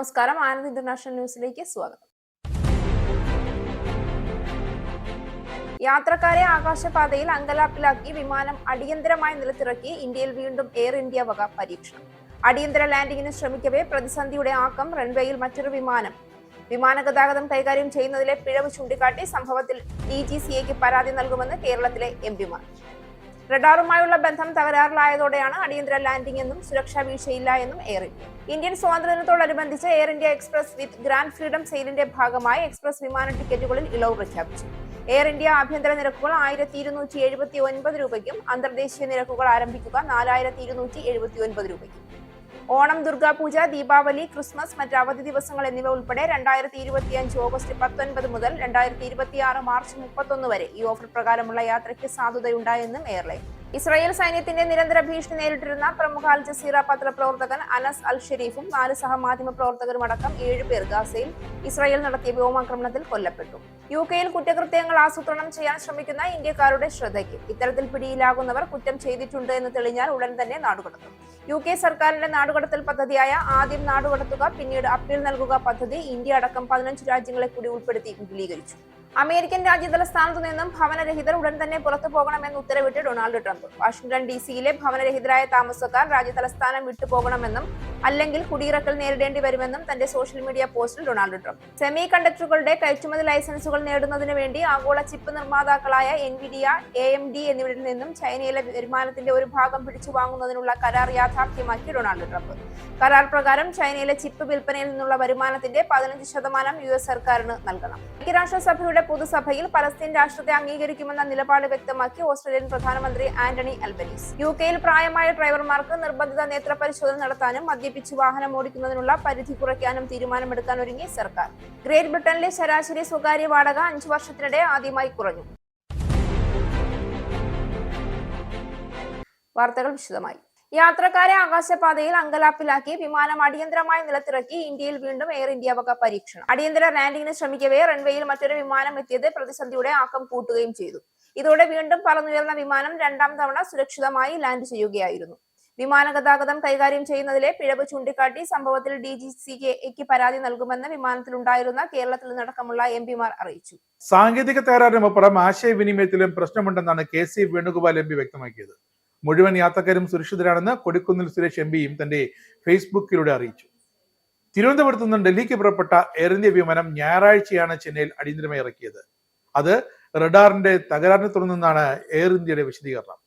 നമസ്കാരം. ആനന്ദ് ഇന്റർനാഷണൽ ന്യൂസിലേക്ക് സ്വാഗതം. യാത്രക്കാരെ ആകാശപാതയിൽ അങ്കലാപ്പിലാക്കി വിമാനം അടിയന്തരമായി നിലത്തിറക്കി ഇന്ത്യയിൽ വീണ്ടും എയർ ഇന്ത്യ വക പരീക്ഷണം. അടിയന്തര ലാൻഡിങ്ങിന് ശ്രമിക്കവേ പ്രതിസന്ധിയുടെ ആക്കം റൺവേയിൽ മറ്റൊരു വിമാന ഗതാഗതം കൈകാര്യം ചെയ്യുന്നതിലെ പിഴവ് ചൂണ്ടിക്കാട്ടി സംഭവത്തിൽ DGCAക്ക് പരാതി നൽകുമെന്ന് കേരളത്തിലെ MPമാർ. റഡാറുമായുള്ള ബന്ധം തകരാറിലായതോടെയാണ് അടിയന്തര ലാൻഡിംഗ് എന്നും സുരക്ഷാ വീഴ്ചയില്ല എന്നും എയർ ഇന്ത്യ. ഇന്ത്യൻ സ്വാതന്ത്ര്യദിനത്തോടനുബന്ധിച്ച് Air India Express with grand freedom സെയിലിന്റെ ഭാഗമായി എക്സ്പ്രസ് വിമാന ടിക്കറ്റുകളിൽ ഇളവ് പ്രഖ്യാപിച്ചു. എയർ ഇന്ത്യ ആഭ്യന്തര നിരക്കുകൾ 1279 രൂപയ്ക്കും അന്തർദേശീയ നിരക്കുകൾ ആരംഭിക്കുക 4279 രൂപയ്ക്കും. ഓണം, ദുർഗാപൂജ, ദീപാവലി, ക്രിസ്മസ്, മറ്റ് അവധി ദിവസങ്ങൾ എന്നിവ ഉൾപ്പെടെ 2025 ഓഗസ്റ്റ് 19 മുതൽ 2026 മാർച്ച് 31 വരെ ഈ ഓഫർ പ്രകാരമുള്ള യാത്രയ്ക്ക് സാധുതയുണ്ടായെന്നും എയർലൈൻ. ഇസ്രായേൽ സൈന്യത്തിന്റെ നിരന്തര ഭീഷണി നേരിട്ടിരുന്ന പ്രമുഖ അൽ ജസീറ പത്രപ്രവർത്തകൻ അനസ് അൽ ഷെരീഫും 4 സഹമാധ്യമ പ്രവർത്തകരും അടക്കം 7 പേർ ഗാസയിൽ ഇസ്രായേൽ നടത്തിയ വ്യോമാക്രമണത്തിൽ കൊല്ലപ്പെട്ടു. UK-യിൽ കുറ്റകൃത്യങ്ങൾ ആസൂത്രണം ചെയ്യാൻ ശ്രമിക്കുന്ന ഇന്ത്യക്കാരുടെ ശ്രദ്ധയ്ക്ക്. ഇത്തരത്തിൽ പിടിയിലാകുന്നവർ കുറ്റം ചെയ്തിട്ടുണ്ട് എന്ന് തെളിഞ്ഞാൽ ഉടൻ തന്നെ നാടുകടത്തും. UK സർക്കാരിന്റെ നാടുകടത്തൽ പദ്ധതിയായ ആദ്യം നാടുകടത്തുക പിന്നീട് അപ്പീൽ നൽകുക പദ്ധതി ഇന്ത്യ അടക്കം 15 രാജ്യങ്ങളെ കൂടി ഉൾപ്പെടുത്തി വിപുലീകരിച്ചു. അമേരിക്കൻ രാജ്യതലസ്ഥാനത്തു നിന്നും ഭവനരഹിതർ ഉടൻ തന്നെ പുറത്തു പോകണമെന്ന് ഉത്തരവിട്ട് ഡൊണാൾഡ് ട്രംപ്. വാഷിംഗ്ടൺ DC-യിലെ ഭവനരഹിതരായ താമസക്കാർ രാജ്യതലസ്ഥാനം വിട്ടുപോകണമെന്നും അല്ലെങ്കിൽ കുടിയിറക്കൽ നേരിടേണ്ടി വരുമെന്നും തന്റെ സോഷ്യൽ മീഡിയ പോസ്റ്റിൽ ഡൊണാൾഡ് ട്രംപ്. സെമി കണ്ടക്ടറുകളുടെ കയറ്റുമതി ലൈസൻസുകൾ നേടുന്നതിന് വേണ്ടി ആഗോള ചിപ്പ് നിർമ്മാതാക്കളായ NVIDIA, AMD എന്നിവരിൽ നിന്നും ചൈനയിലെ വരുമാനത്തിന്റെ ഒരു ഭാഗം പിടിച്ചു വാങ്ങുന്നതിനുള്ള കരാർ യാഥാർത്ഥ്യമാക്കി ഡൊണാൾഡ് ട്രംപ്. കരാർ പ്രകാരം ചൈനയിലെ ചിപ്പ് വിൽപ്പനയിൽ നിന്നുള്ള വരുമാനത്തിന്റെ 15% US സർക്കാരിന് നൽകണം. ഐക്യരാഷ്ട്രസഭയുടെ പൊതുസഭയിൽ പലസ്തീൻ രാഷ്ട്രത്തെ അംഗീകരിക്കുമെന്ന നിലപാട് വ്യക്തമാക്കി ഓസ്ട്രേലിയൻ പ്രധാനമന്ത്രി ആന്റണി അൽബനീസ്. UK-യിൽ പ്രായമായ ഡ്രൈവർമാർക്ക് നിർബന്ധിത നേത്രപരിശോധന നടത്താനും മദ്യപിച്ച് വാഹനം ഓടിക്കുന്നതിനുള്ള പരിധി കുറയ്ക്കാനും തീരുമാനമെടുക്കാൻ ഒരുങ്ങി സർക്കാർ. ഗ്രേറ്റ് ബ്രിട്ടനിലെ ശരാശരി സ്വകാര്യ വാടക 5 വർഷത്തിനിടെ ആദ്യമായി കുറഞ്ഞു. വാർത്തകൾ വിശദമായി. യാത്രക്കാരെ ആകാശപാതയിൽ അങ്കലാപ്പിലാക്കി വിമാനം അടിയന്തരമായി നിലത്തിറക്കി ഇന്ത്യയിൽ വീണ്ടും എയർ ഇന്ത്യ വക പരീക്ഷണം. അടിയന്തര ലാൻഡിങ്ങിന് ശ്രമിക്കവേ റൺവേയിൽ മറ്റൊരു വിമാനം എത്തിയത് പ്രതിസന്ധിയുടെ ആക്കം കൂട്ടുകയും ചെയ്തു. ഇതോടെ വീണ്ടും പറന്നുയർന്ന വിമാനം 2ാം തവണ സുരക്ഷിതമായി ലാൻഡ് ചെയ്യുകയായിരുന്നു. വിമാന ഗതാഗതം കൈകാര്യം ചെയ്യുന്നതിലെ പിഴവ് ചൂണ്ടിക്കാട്ടി സംഭവത്തിൽ DGCAക്ക് പരാതി നൽകുമെന്ന് വിമാനത്തിലുണ്ടായിരുന്ന കേരളത്തിൽ നിന്നടക്കമുള്ള MPമാർ അറിയിച്ചു. സാങ്കേതിക തകരാറിനുമപ്പുറം ആശയവിനിമയത്തിലും പ്രശ്നമുണ്ടെന്നാണ് KC വേണുഗോപാൽ MP വ്യക്തമാക്കിയത്. മുഴുവൻ യാത്രക്കാരും സുരക്ഷിതരാണെന്ന് കൊടിക്കുന്നിൽ സുരേഷ് MPയും തന്റെ ഫേസ്ബുക്കിലൂടെ അറിയിച്ചു. തിരുവനന്തപുരത്തു നിന്നും ഡൽഹിക്ക് പുറപ്പെട്ട എയർ ഇന്ത്യ വിമാനം ഞായറാഴ്ചയാണ് ചെന്നൈയിൽ അടിയന്തരമായി ഇറക്കിയത്. അത് റഡാറിന്റെ തകരാറിനെ തുടർന്നാണ് എയർ ഇന്ത്യയുടെ വിശദീകരണം.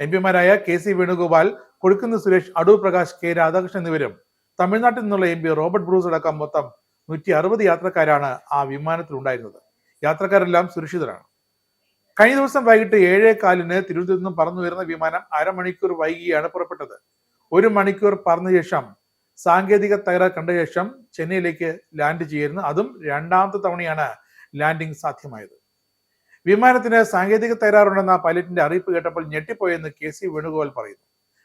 MPമാരായ KC വേണുഗോപാൽ, കൊടിക്കുന്നിൽ സുരേഷ്, അടൂർ പ്രകാശ്, K രാധാകൃഷ്ണൻ എന്നിവരും തമിഴ്നാട്ടിൽ നിന്നുള്ള MP റോബർട്ട് ബ്രൂസ് അടക്കം മൊത്തം 160 യാത്രക്കാരാണ് ആ വിമാനത്തിൽ ഉണ്ടായിരുന്നത്. യാത്രക്കാരെല്ലാം സുരക്ഷിതരാണ്. കഴിഞ്ഞ ദിവസം വൈകിട്ട് 7:15 തിരുവനന്തപുരത്ത് നിന്നും പറന്നുയർന്ന വിമാനം അരമണിക്കൂർ വൈകിയാണ് പുറപ്പെട്ടത്. 1 മണിക്കൂർ പറന്ന ശേഷം സാങ്കേതിക തകരാർ കണ്ട ശേഷം ചെന്നൈയിലേക്ക് ലാൻഡ് ചെയ്യായിരുന്നു. അതും 2ാമത്തെ തവണയാണ് ലാൻഡിംഗ് സാധ്യമായത്. വിമാനത്തിന് സാങ്കേതിക തകരാറുണ്ടെന്ന പൈലറ്റിന്റെ അറിയിപ്പ് കേട്ടപ്പോൾ ഞെട്ടിപ്പോയെന്ന് KC വേണുഗോപാൽ പറയുന്നു.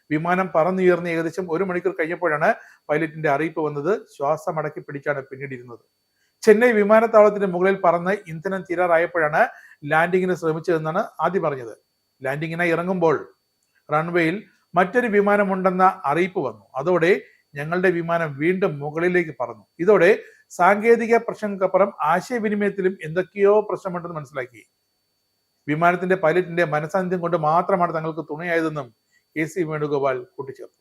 വിമാനം പറന്നുയർന്ന് ഏകദേശം 1 മണിക്കൂർ കഴിഞ്ഞപ്പോഴാണ് പൈലറ്റിന്റെ അറിയിപ്പ് വന്നത്. ശ്വാസം അടക്കി പിടിച്ചാണ് പിന്നീട് ഇരുന്നത്. ചെന്നൈ വിമാനത്താവളത്തിന്റെ മുകളിൽ പറന്ന് ഇന്ധനം തീരാറായപ്പോഴാണ് ലാൻഡിങ്ങിന് ശ്രമിച്ചതെന്നാണ് ആദ്യം പറഞ്ഞത്. ലാൻഡിങ്ങിനായി ഇറങ്ങുമ്പോൾ റൺവേയിൽ മറ്റൊരു വിമാനമുണ്ടെന്ന അറിയിപ്പ് വന്നു. അതോടെ ഞങ്ങളുടെ വിമാനം വീണ്ടും മുകളിലേക്ക് പറന്നു. ഇതോടെ സാങ്കേതിക പ്രശ്നങ്ങൾക്കപ്പുറം ആശയവിനിമയത്തിലും എന്തൊക്കെയോ പ്രശ്നമുണ്ടെന്ന് മനസ്സിലാക്കി. വിമാനത്തിന്റെ പൈലറ്റിന്റെ മനസാന്നിധ്യം കൊണ്ട് മാത്രമാണ് തങ്ങൾക്ക് തുണയായതെന്നും KC വേണുഗോപാൽ കൂട്ടിച്ചേർത്തു.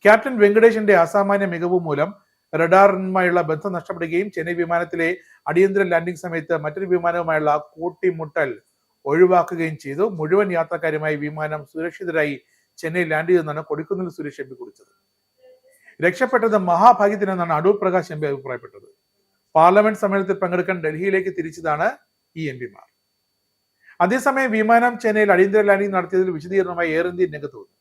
ക്യാപ്റ്റൻ വെങ്കടേഷിന്റെ അസാമാന്യ മികവ് മൂലം റഡാറുമായുള്ള ബന്ധം നഷ്ടപ്പെടുകയും ചെന്നൈ വിമാനത്തിലെ അടിയന്തര ലാൻഡിംഗ് സമയത്ത് മറ്റൊരു വിമാനവുമായുള്ള കൂട്ടിമുട്ടൽ ഒഴിവാക്കുകയും ചെയ്തു. മുഴുവൻ യാത്രക്കാരുമായി വിമാനം സുരക്ഷിതരായി ചെന്നൈ ലാൻഡ് ചെയ്തെന്നാണ് കൊടിക്കുന്നിൽ സുരേഷ് MP കുറിച്ചത്. രക്ഷപ്പെട്ടത് മഹാഭാഗ്യത്തിനെന്നാണ് അടൂർ പ്രകാശ് MP അഭിപ്രായപ്പെട്ടത്. പാർലമെന്റ് സമ്മേളനത്തിൽ പങ്കെടുക്കാൻ ഡൽഹിയിലേക്ക് തിരിച്ചതാണ് ഈ MPമാർ. അതേസമയം വിമാനം ചെന്നൈയിൽ അടിയന്തര ലാൻഡിംഗ് നടത്തിയതിൽ വിശദീകരണമായി എയർ ഇന്ത്യ രംഗത്ത് വന്നു.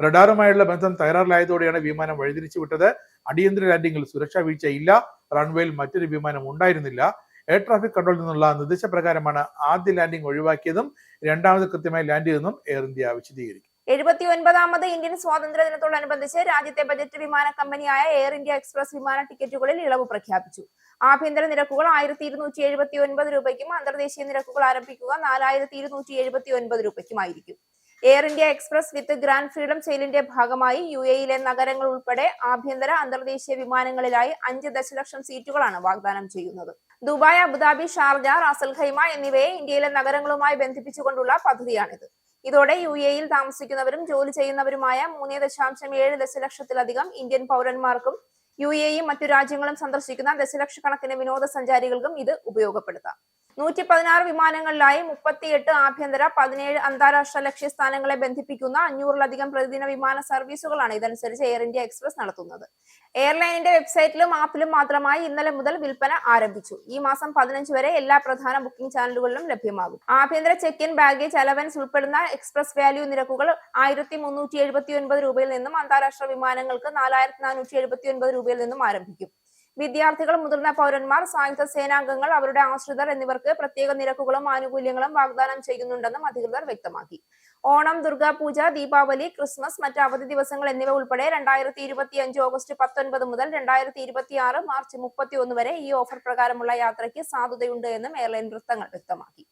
റഡാറുമായുള്ള ബന്ധം തകരാറിലായതോടെയാണ് വിമാനം വഴിതിരിച്ചു വിട്ടത്. അടിയന്തര ലാൻഡിംഗിൽ സുരക്ഷാ വീഴ്ചയില്ല. റൺവേയിൽ മറ്റൊരു വിമാനം ഉണ്ടായിരുന്നില്ല. എയർ ട്രാഫിക് കൺട്രോളിൽ നിന്നുള്ള നിർദ്ദേശപ്രകാരമാണ് ആദ്യ ലാൻഡിംഗ് ഒഴിവാക്കിയതും 2ാമത് കൃത്യമായി ലാൻഡ് ചെയ്തെന്നും എയർ ഇന്ത്യ വിശദീകരിക്കും. 79ാമത് ഇന്ത്യൻ സ്വാതന്ത്ര്യ ദിനത്തോടനുബന്ധിച്ച് രാജ്യത്തെ ബജറ്റ് വിമാന കമ്പനിയായ എയർ ഇന്ത്യ എക്സ്പ്രസ് വിമാന ടിക്കറ്റുകളിൽ ഇളവ് പ്രഖ്യാപിച്ചു. ആഭ്യന്തര നിരക്കുകൾ 1279 രൂപയ്ക്കും അന്തർദേശീയ നിരക്കുകൾ ആരംഭിക്കുക 4279 രൂപയ്ക്കുമായിരിക്കും. Air India Express with grand freedom സെയിലിന്റെ ഭാഗമായി UAE-യിലെ നഗരങ്ങൾ ഉൾപ്പെടെ ആഭ്യന്തര അന്തർദേശീയ വിമാനങ്ങളിലായി 5 ദശലക്ഷം സീറ്റുകളാണ് വാഗ്ദാനം ചെയ്യുന്നത്. Dubai, Abu Dhabi, Sharjah, Ras al Khaimah എന്നിവയെ ഇന്ത്യയിലെ നഗരങ്ങളുമായി ബന്ധിപ്പിച്ചുകൊണ്ടുള്ള പദ്ധതിയാണിത്. ഇതോടെ UAE-യിൽ താമസിക്കുന്നവരും ജോലി ചെയ്യുന്നവരുമായ 3.7 ദശലക്ഷത്തിലധികം ഇന്ത്യൻ പൗരന്മാർക്കും UAE മറ്റു രാജ്യങ്ങളും സന്ദർശിക്കുന്ന ദശലക്ഷക്കണക്കിന് വിനോദസഞ്ചാരികൾക്കും ഇത് ഉപയോഗപ്പെടുത്താം. 116 വിമാനങ്ങളിലായി 38 ആഭ്യന്തര 17 അന്താരാഷ്ട്ര ലക്ഷ്യസ്ഥാനങ്ങളെ ബന്ധിപ്പിക്കുന്ന 500-ലധികം പ്രതിദിന വിമാന സർവീസുകളാണ് ഇതനുസരിച്ച് എയർ ഇന്ത്യ എക്സ്പ്രസ് നടത്തുന്നത്. എയർലൈനിന്റെ വെബ്സൈറ്റിലും ആപ്പിലും മാത്രമായി ഇന്നലെ മുതൽ വിൽപ്പന ആരംഭിച്ചു. ഈ മാസം 15 വരെ എല്ലാ പ്രധാന ബുക്കിംഗ് ചാനലുകളിലും ലഭ്യമാകും. ആഭ്യന്തര ചെക്ക് ഇൻ, ബാഗേജ് അലവൻസ് ഉൾപ്പെടുന്ന എക്സ്പ്രസ് വാല്യൂ നിരക്കുകൾ 1379 രൂപയിൽ നിന്നും അന്താരാഷ്ട്ര വിമാനങ്ങൾക്ക് 4479 രൂപയിൽ നിന്നും ആരംഭിക്കും. വിദ്യാർത്ഥികൾ, മുതിർന്ന പൗരന്മാർ, സായുധ സേനാംഗങ്ങൾ, അവരുടെ ആശ്രിതർ എന്നിവർക്ക് പ്രത്യേക നിരക്കുകളും ആനുകൂല്യങ്ങളും വാഗ്ദാനം ചെയ്യുന്നുണ്ടെന്നും അധികൃതർ വ്യക്തമാക്കി. ഓണം, ദുർഗാപൂജ, ദീപാവലി, ക്രിസ്മസ്, മറ്റ് അവധി ദിവസങ്ങൾ എന്നിവ ഉൾപ്പെടെ 2025 ഓഗസ്റ്റ് 19 മുതൽ 2026 മാർച്ച് 31 വരെ ഈ ഓഫർ പ്രകാരമുള്ള യാത്രയ്ക്ക് സാധുതയുണ്ട് എന്നും എയർലൈൻ വൃത്തങ്ങൾ വ്യക്തമാക്കി.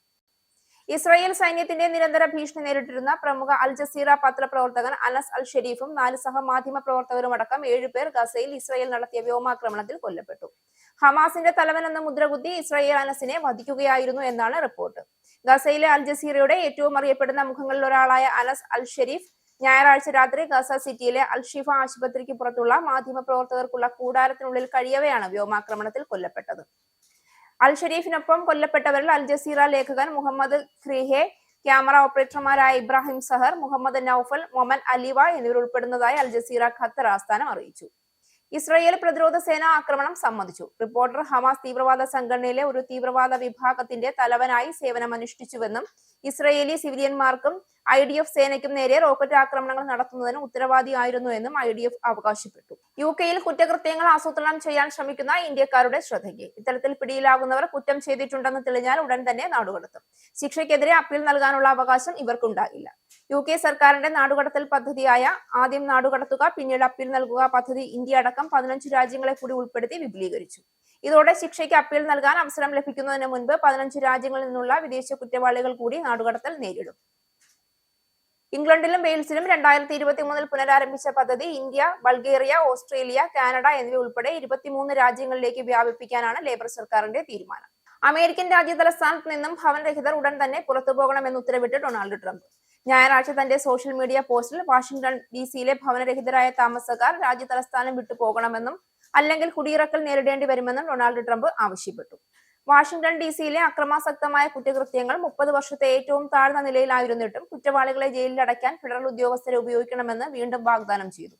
ഇസ്രായേൽ സൈന്യത്തിന്റെ നിരന്തര ഭീഷണി നേരിട്ടിരുന്ന പ്രമുഖ അൽ ജസീറ പത്രപ്രവർത്തകൻ അനസ് അൽ ഷെരീഫും 4 സഹമാധ്യമ പ്രവർത്തകരും അടക്കം 7 പേർ ഗസയിൽ ഇസ്രായേൽ നടത്തിയ വ്യോമാക്രമണത്തിൽ കൊല്ലപ്പെട്ടു. ഹമാസിന്റെ തലവൻ എന്ന മുദ്രകുത്തി ഇസ്രായേൽ അനസിനെ വധിക്കുകയായിരുന്നു എന്നാണ് റിപ്പോർട്ട്. ഗസയിലെ അൽ ജസീറയുടെ ഏറ്റവും അറിയപ്പെടുന്ന മുഖങ്ങളിൽ ഒരാളായ അനസ് അൽ ഷെരീഫ് ഞായറാഴ്ച രാത്രി ഗസ സിറ്റിയിലെ അൽ ഷിഫ ആശുപത്രിക്ക് പുറത്തുള്ള മാധ്യമ പ്രവർത്തകർക്കുള്ള കൂടാരത്തിനുള്ളിൽ കഴിയവെയാണ് വ്യോമാക്രമണത്തിൽ കൊല്ലപ്പെട്ടത്. അൽ ഷെരീഫിനൊപ്പം കൊല്ലപ്പെട്ടവരിൽ അൽ ജസീറ ലേഖകൻ മുഹമ്മദ് ഖ്രീഹെ, ക്യാമറ ഓപ്പറേറ്റർമാരായ ഇബ്രാഹിം സഹർ, മുഹമ്മദ് നൌഫൽ, മൊമൻ അലിവ എന്നിവർ ഉൾപ്പെടുന്നതായി അൽ ജസീറ ഖത്തർ ആസ്ഥാനം അറിയിച്ചു. ഇസ്രായേൽ പ്രതിരോധ സേന ആക്രമണം സമ്മതിച്ചു. റിപ്പോർട്ടർ ഹമാസ് തീവ്രവാദ സംഘടനയിലെ ഒരു തീവ്രവാദ വിഭാഗത്തിന്റെ തലവനായി സേവനമനുഷ്ഠിച്ചുവെന്നും ഇസ്രായേലി സിവിലിയന്മാർക്കും IDF സേനയ്ക്കും നേരെ റോക്കറ്റ് ആക്രമണങ്ങൾ നടത്തുന്നതിന് ഉത്തരവാദിയായിരുന്നു എന്നും IDF അവകാശപ്പെട്ടു. UK-യിൽ കുറ്റകൃത്യങ്ങൾ ആസൂത്രണം ചെയ്യാൻ ശ്രമിക്കുന്ന ഇന്ത്യക്കാരുടെ ശ്രദ്ധയ്ക്ക്. ഇത്തരത്തിൽ പിടിയിലാകുന്നവർ കുറ്റം ചെയ്തിട്ടുണ്ടെന്ന് തെളിഞ്ഞാൽ ഉടൻ തന്നെ നാടുകടത്തും. ശിക്ഷയ്ക്കെതിരെ അപ്പീൽ നൽകാനുള്ള അവകാശം ഇവർക്കുണ്ടാകില്ല. UK സർക്കാരിന്റെ നാടുകടത്തൽ പദ്ധതിയായ ആദ്യം നാടുകടത്തുക, പിന്നീട് അപ്പീൽ നൽകുക പദ്ധതി ഇന്ത്യ അടക്കം 15 രാജ്യങ്ങളെ കൂടി ഉൾപ്പെടുത്തി വിപുലീകരിച്ചു. ഇതോടെ ശിക്ഷയ്ക്ക് അപ്പീൽ നൽകാൻ അവസരം ലഭിക്കുന്നതിന് മുൻപ് 15 രാജ്യങ്ങളിൽ നിന്നുള്ള വിദേശ കുറ്റവാളികൾ കൂടി നാടുകടത്തൽ നേരിടും. ഇംഗ്ലണ്ടിലും വെയിൽസിലും 2023 പുനരാരംഭിച്ച പദ്ധതി ഇന്ത്യ, ബൾഗേറിയ, ഓസ്ട്രേലിയ, കാനഡ എന്നിവ ഉൾപ്പെടെ 23 രാജ്യങ്ങളിലേക്ക് വ്യാപിപ്പിക്കാനാണ് ലേബർ സർക്കാരിന്റെ തീരുമാനം. അമേരിക്കൻ രാജ്യതലസ്ഥാനത്ത് നിന്നും ഭവനരഹിതർ ഉടൻ തന്നെ പുറത്തുപോകണമെന്ന് ഉത്തരവിട്ട് ഡൊണാൾഡ് ട്രംപ്. ഞായറാഴ്ച തന്റെ സോഷ്യൽ മീഡിയ പോസ്റ്റിൽ വാഷിംഗ്ടൺ DC-യിലെ ഭവനരഹിതരായ താമസക്കാർ രാജ്യതലസ്ഥാനം വിട്ടുപോകണമെന്നും അല്ലെങ്കിൽ കുടിയിറക്കൽ നേരിടേണ്ടി വരുമെന്നും ഡൊണാൾഡ് ട്രംപ് ആവശ്യപ്പെട്ടു. വാഷിംഗ്ടൺ DC-യിലെ അക്രമാസക്തമായ കുറ്റകൃത്യങ്ങൾ 30 വർഷത്തെ ഏറ്റവും താഴ്ന്ന നിലയിലായിരുന്നിട്ടും കുറ്റവാളികളെ ജയിലിൽ അടയ്ക്കാൻ ഫെഡറൽ ഉദ്യോഗസ്ഥരെ ഉപയോഗിക്കണമെന്ന് വീണ്ടും വാഗ്ദാനം ചെയ്തു.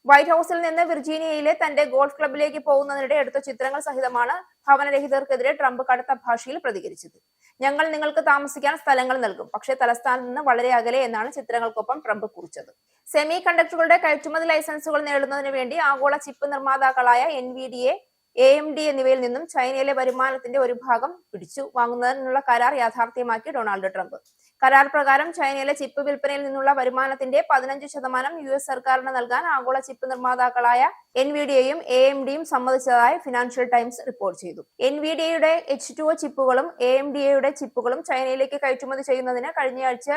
വൈറ്റ് ഹൌസിൽ നിന്ന് വിർജീനിയയിലെ തന്റെ ഗോൾഫ് ക്ലബിലേക്ക് പോകുന്നതിനിടെ എടുത്ത ചിത്രങ്ങൾ സഹിതമാണ് ഭവനരഹിതർക്കെതിരെ ട്രംപ് കടുത്ത ഭാഷയിൽ പ്രതികരിച്ചത്. ഞങ്ങൾ നിങ്ങൾക്ക് താമസിക്കാൻ സ്ഥലങ്ങൾ നൽകും, പക്ഷേ തലസ്ഥാനത്ത് നിന്ന് വളരെ അകലെ എന്നാണ് ചിത്രങ്ങൾക്കൊപ്പം ട്രംപ് കുറിച്ചത്. സെമി കണ്ടക്ടറുകളുടെ കയറ്റുമതി ലൈസൻസുകൾ നേടുന്നതിന് വേണ്ടി ആഗോള ചിപ്പ് നിർമ്മാതാക്കളായ NVIDIA, AMD എന്നിവയിൽ നിന്നും ചൈനയിലെ വരുമാനത്തിന്റെ ഒരു ഭാഗം പിടിച്ചു വാങ്ങുന്നതിനുള്ള കരാർ യാഥാർത്ഥ്യമാക്കി ഡൊണാൾഡ് ട്രംപ്. കരാർ പ്രകാരം ചൈനയിലെ ചിപ്പ് വിൽപ്പനയിൽ നിന്നുള്ള വരുമാനത്തിന്റെ 15% US സർക്കാരിന് നൽകാൻ ആഗോള ചിപ്പ് നിർമ്മാതാക്കളായ NVIDIAയും AMDയും സമ്മതിച്ചതായി ഫിനാൻഷ്യൽ ടൈംസ് റിപ്പോർട്ട് ചെയ്തു. NVIDIAയുടെ H2O ചിപ്പുകളും AMDയുടെ ചിപ്പുകളും ചൈനയിലേക്ക് കയറ്റുമതി ചെയ്യുന്നതിന് കഴിഞ്ഞയാഴ്ച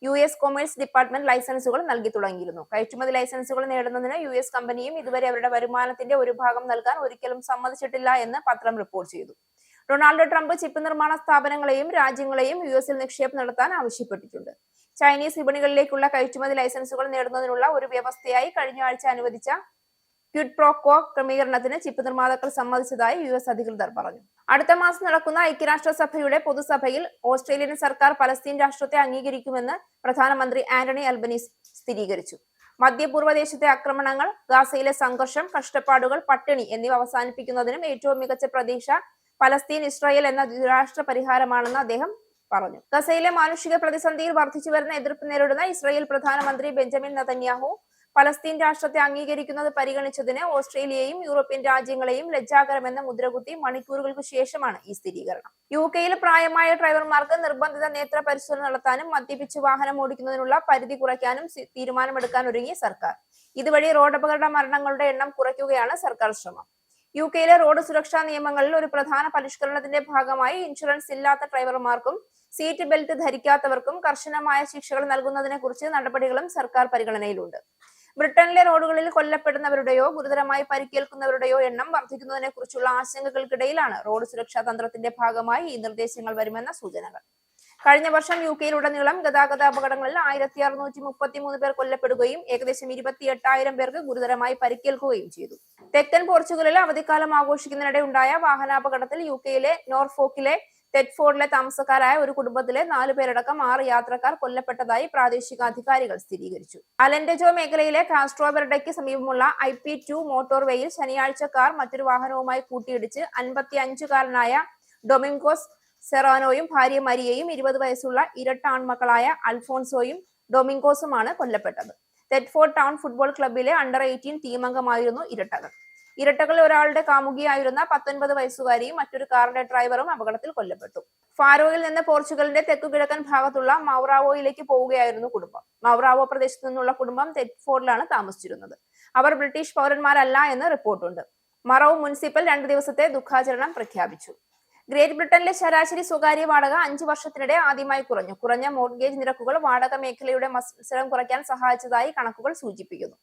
US കൊമേഴ്സ് ഡിപ്പാർട്ട്മെന്റ് ലൈസൻസുകൾ നൽകി തുടങ്ങിയിരുന്നു. കയറ്റുമതി ലൈസൻസുകൾ നേടുന്നതിന് US കമ്പനിയും ഇതുവരെ അവരുടെ വരുമാനത്തിന്റെ ഒരു ഭാഗം നൽകാൻ ഒരിക്കലും സമ്മതിച്ചിട്ടില്ല എന്ന് പത്രം റിപ്പോർട്ട് ചെയ്തു. ഡൊണാൾഡ് ട്രംപ് ചിപ്പ് നിർമ്മാണ സ്ഥാപനങ്ങളെയും രാജ്യങ്ങളെയും US-ൽ നിക്ഷേപം നടത്താൻ ആവശ്യപ്പെട്ടിട്ടുണ്ട്. ചൈനീസ് വിപണികളിലേക്കുള്ള കയറ്റുമതി ലൈസൻസുകൾ നേടുന്നതിനുള്ള ഒരു വ്യവസ്ഥയായി കഴിഞ്ഞ ആഴ്ച അനുവദിച്ച ക്വിഡ് പ്രോ ക്വോ ക്രമീകരണത്തിന് ചിപ്പ് നിർമ്മാതാക്കൾ സമ്മതിച്ചതായി US അധികൃതർ പറഞ്ഞു. അടുത്ത മാസം നടക്കുന്ന ഐക്യരാഷ്ട്രസഭയുടെ പൊതുസഭയിൽ ഓസ്ട്രേലിയൻ സർക്കാർ പലസ്തീൻ രാഷ്ട്രത്തെ അംഗീകരിക്കുമെന്ന് പ്രധാനമന്ത്രി ആന്റണി അൽബനീസ് സ്ഥിരീകരിച്ചു. മധ്യപൂർവ്വദേശത്തെ ആക്രമണങ്ങൾ, ഗാസയിലെ സംഘർഷം, കഷ്ടപ്പാടുകൾ, പട്ടിണി എന്നിവ അവസാനിപ്പിക്കുന്നതിനും ഏറ്റവും മികച്ച പ്രതീക്ഷ പലസ്തീൻ ഇസ്രായേൽ എന്ന ദ്വിരാഷ്ട്ര പരിഹാരമാണെന്ന് അദ്ദേഹം പറഞ്ഞു. ഗസയിലെ മാനുഷിക പ്രതിസന്ധിയിൽ വർദ്ധിച്ചുവരുന്ന എതിർപ്പ് നേരിടുന്ന ഇസ്രായേൽ പ്രധാനമന്ത്രി ബെഞ്ചമിൻ നെതന്യാഹു പലസ്തീൻ രാഷ്ട്രത്തെ അംഗീകരിക്കുന്നത് പരിഗണിച്ചതിന് ഓസ്ട്രേലിയയും യൂറോപ്യൻ രാജ്യങ്ങളെയും ലജ്ജാകരമെന്ന മുദ്രകുത്തി മണിക്കൂറുകൾക്ക് ശേഷമാണ് ഈ സ്ഥിരീകരണം. UK-യിൽ പ്രായമായ ഡ്രൈവർമാർക്ക് നിർബന്ധിത നേത്ര പരിശോധന നടത്താനും മദ്യപിച്ച് വാഹനം ഓടിക്കുന്നതിനുള്ള പരിധി കുറയ്ക്കാനും തീരുമാനമെടുക്കാൻ ഒരുങ്ങി സർക്കാർ. ഇതുവഴി റോഡപകട മരണങ്ങളുടെ എണ്ണം കുറയ്ക്കുകയാണ് സർക്കാർ ശ്രമം. UK റോഡ് സുരക്ഷാ നിയമങ്ങളിൽ ഒരു പ്രധാന പരിഷ്കരണത്തിന്റെ ഭാഗമായി ഇൻഷുറൻസ് ഇല്ലാത്ത ഡ്രൈവർമാർക്കും സീറ്റ് ബെൽറ്റ് ധരിക്കാത്തവർക്കും കർശനമായ ശിക്ഷകൾ നൽകുന്നതിനെ കുറിച്ച് നടപടികളും സർക്കാർ പരിഗണനയിലുണ്ട്. ബ്രിട്ടനിലെ റോഡുകളിൽ കൊല്ലപ്പെടുന്നവരുടെയോ ഗുരുതരമായി പരിക്കേൽക്കുന്നവരുടെയോ എണ്ണം വർദ്ധിക്കുന്നതിനെ കുറിച്ചുള്ള ആശങ്കകൾക്കിടയിലാണ് റോഡ് സുരക്ഷാ തന്ത്രത്തിന്റെ ഭാഗമായി ഈ നിർദ്ദേശങ്ങൾ വരുമെന്ന സൂചനകൾ. കഴിഞ്ഞ വർഷം UK-യിലുടനീളം ഗതാഗത അപകടങ്ങളിൽ 1633 പേർ കൊല്ലപ്പെടുകയും ഏകദേശം 28,000 പേർക്ക് ഗുരുതരമായി പരിക്കേൽക്കുകയും ചെയ്തു. തെക്കൻ പോർച്ചുഗലിൽ അവധിക്കാലം ആഘോഷിക്കുന്നതിനിടെ ഉണ്ടായ വാഹനാപകടത്തിൽ UK-യിലെ നോർഫോക്കിലെ തെറ്റ്ഫോർഡിലെ താമസക്കാരായ ഒരു കുടുംബത്തിലെ 4 പേരടക്കം 6 യാത്രക്കാർ കൊല്ലപ്പെട്ടതായി പ്രാദേശിക അധികാരികൾ സ്ഥിരീകരിച്ചു. അലൻഡജോ മേഖലയിലെ കാസ്ട്രോവെർഡയ്ക്ക് സമീപമുള്ള IP2 മോട്ടോർവേയിൽ ശനിയാഴ്ച കാർ മറ്റൊരു വാഹനവുമായി കൂട്ടിയിടിച്ച് 55-കാരനായ ഡൊമിംഗോസ് സെറാനോയും ഭാര്യ മരിയയും 20 വയസ്സുള്ള ഇരട്ട ആൺമക്കളായ അൽഫോൺസോയും ഡൊമിംഗോസുമാണ് കൊല്ലപ്പെട്ടത്. തെറ്റ്ഫോർഡ് ടൗൺ ഫുട്ബോൾ ക്ലബിലെ അണ്ടർ 18 ടീമംഗമായിരുന്നു ഇരട്ടകൾ. ഇരട്ടകളിൽ ഒരാളുടെ കാമുകിയായിരുന്ന 19 വയസ്സുകാരിയും മറ്റൊരു കാറിന്റെ ഡ്രൈവറും അപകടത്തിൽ കൊല്ലപ്പെട്ടു. ഫാരോയിൽ നിന്ന് പോർച്ചുഗലിന്റെ തെക്കുകിഴക്കൻ ഭാഗത്തുള്ള മൗറാവോയിലേക്ക് പോവുകയായിരുന്നു കുടുംബം. മൗറാവോ പ്രദേശത്ത് നിന്നുള്ള കുടുംബം തെറ്റ്ഫോർഡിലാണ് താമസിച്ചിരുന്നത്. അവർ ബ്രിട്ടീഷ് പൗരന്മാരല്ല എന്ന് റിപ്പോർട്ടുണ്ട്. മറവ് മുനിസിപ്പൽ 2 ദിവസത്തെ ദുഃഖാചരണം പ്രഖ്യാപിച്ചു. ഗ്രേറ്റ് ബ്രിട്ടനിലെ ശരാശരി സ്വകാര്യ വാടക 5 വർഷത്തിനിടെ ആദ്യമായി കുറഞ്ഞു. കുറഞ്ഞ മോർഗേജ് നിരക്കുകൾ വാടക മേഖലയുടെ മത്സരം കുറയ്ക്കാൻ സഹായിച്ചതായി കണക്കുകൾ സൂചിപ്പിക്കുന്നു.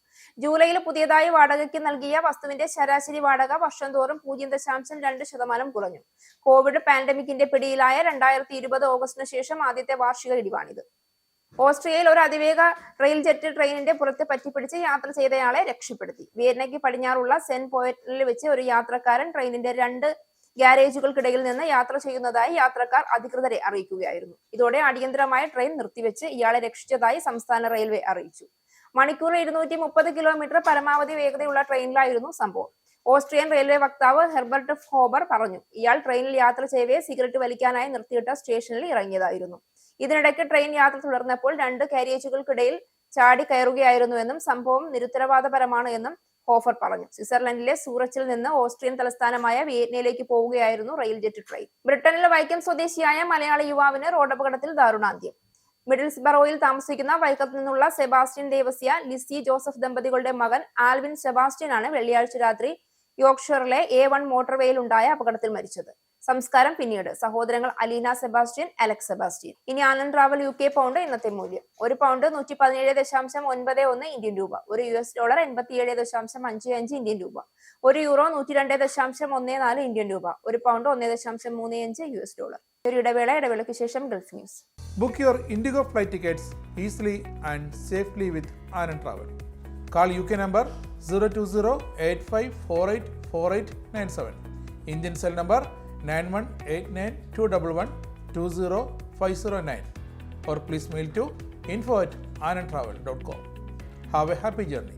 ജൂലൈയിൽ പുതിയതായി വാടകയ്ക്ക് നൽകിയ വസ്തുവിന്റെ ശരാശരി വാടക വർഷം തോറും 0.2% കുറഞ്ഞു. കോവിഡ് പാൻഡമിക്കിന്റെ പിടിയിലായ 2020 ഓഗസ്റ്റിന് ശേഷം ആദ്യത്തെ വാർഷിക ഇടിവാണിത്. ഓസ്ട്രിയയിൽ ഒരു അതിവേഗ റെയിൽ ജെറ്റ് ട്രെയിനിന്റെ പുറത്ത് പറ്റിപ്പിടിച്ച് യാത്ര ചെയ്തയാളെ രക്ഷപ്പെടുത്തി. വിയന്നയ്ക്ക് പടിഞ്ഞാറുള്ള സെന്റ് പോയറ്റിൽ വെച്ച് ഒരു യാത്രക്കാരൻ ട്രെയിനിന്റെ 2 ഗ്യാരേജുകൾക്കിടയിൽ നിന്ന് യാത്ര ചെയ്യുന്നതായി യാത്രക്കാർ അധികൃതരെ അറിയിക്കുകയായിരുന്നു. ഇതോടെ അടിയന്തരമായ ട്രെയിൻ നിർത്തിവെച്ച് ഇയാളെ രക്ഷിച്ചതായി സംസ്ഥാന റെയിൽവേ അറിയിച്ചു. മണിക്കൂറിൽ 230 കിലോമീറ്റർ പരമാവധി വേഗതയുള്ള ട്രെയിനിലായിരുന്നു സംഭവം. ഓസ്ട്രിയൻ റെയിൽവേ വക്താവ് ഹെർബർട്ട് ഹോബർ പറഞ്ഞു, ഇയാൾ ട്രെയിനിൽ യാത്ര ചെയ്യവേ സിഗരറ്റ് വലിക്കാനായി നിർത്തിയിട്ട സ്റ്റേഷനിൽ ഇറങ്ങിയതായിരുന്നു. ഇതിനിടയ്ക്ക് ട്രെയിൻ യാത്ര തുടർന്നപ്പോൾ 2 കാരിയേജുകൾക്കിടയിൽ ചാടി കയറുകയായിരുന്നുവെന്നും സംഭവം നിരുത്തരവാദപരമാണ് എന്നും ഹോഫർ പറഞ്ഞു. സ്വിറ്റ്സർലൻഡിലെ സൂറച്ചിൽ നിന്ന് ഓസ്ട്രിയൻ തലസ്ഥാനമായ വിയറ്റ്നയിലേക്ക് പോവുകയായിരുന്നു റെയിൽ ജെറ്റ് ട്രെയിൻ. ബ്രിട്ടനിലെ വൈക്കം സ്വദേശിയായ മലയാളി യുവാവിന് റോഡപകടത്തിൽ ദാരുണാന്ത്യം. മിഡിൽസ്ബറോയിൽ താമസിക്കുന്ന വൈക്കത്ത് നിന്നുള്ള സെബാസ്റ്റ്യൻ ദേവസ്യ, ലിസി ജോസഫ് ദമ്പതികളുടെ മകൻ ആൽവിൻ സെബാസ്റ്റ്യൻ ആണ് വെള്ളിയാഴ്ച രാത്രി യോർക്ക്ഷയറിലെ A1 മോട്ടോർവേയിൽ ഉണ്ടായ അപകടത്തിൽ മരിച്ചത്. സംസ്കാരം പിന്നീട്. സഹോദരങ്ങൾ അലീന സെബാസ്റ്റ്യൻ, അലക്സ് സെബാസ്റ്റ്യൻ. ഇനി ആനന്ദ് ട്രാവൽ UK പൗണ്ട് ഇന്നത്തെ മൂല്യം. ഒരു പൗണ്ട് 117.91 ഇന്ത്യൻ രൂപ. ഒരു US ഡോളർ 87.55 ഇന്ത്യൻ രൂപ. ഒരു യൂറോ 102.14 ഇന്ത്യൻ രൂപ. ഒരു പൗണ്ട് 1.35 US ഡോളർ. ഒരു ഇടവേളയ്ക്ക് ശേഷം Gulf news. Book your Indigo flight tickets easily and safely with Anand Travel. Call UK number 020-8548-4897. Indian cell number 918921120509 or please mail to info@anandtravel.com. Have a happy journey.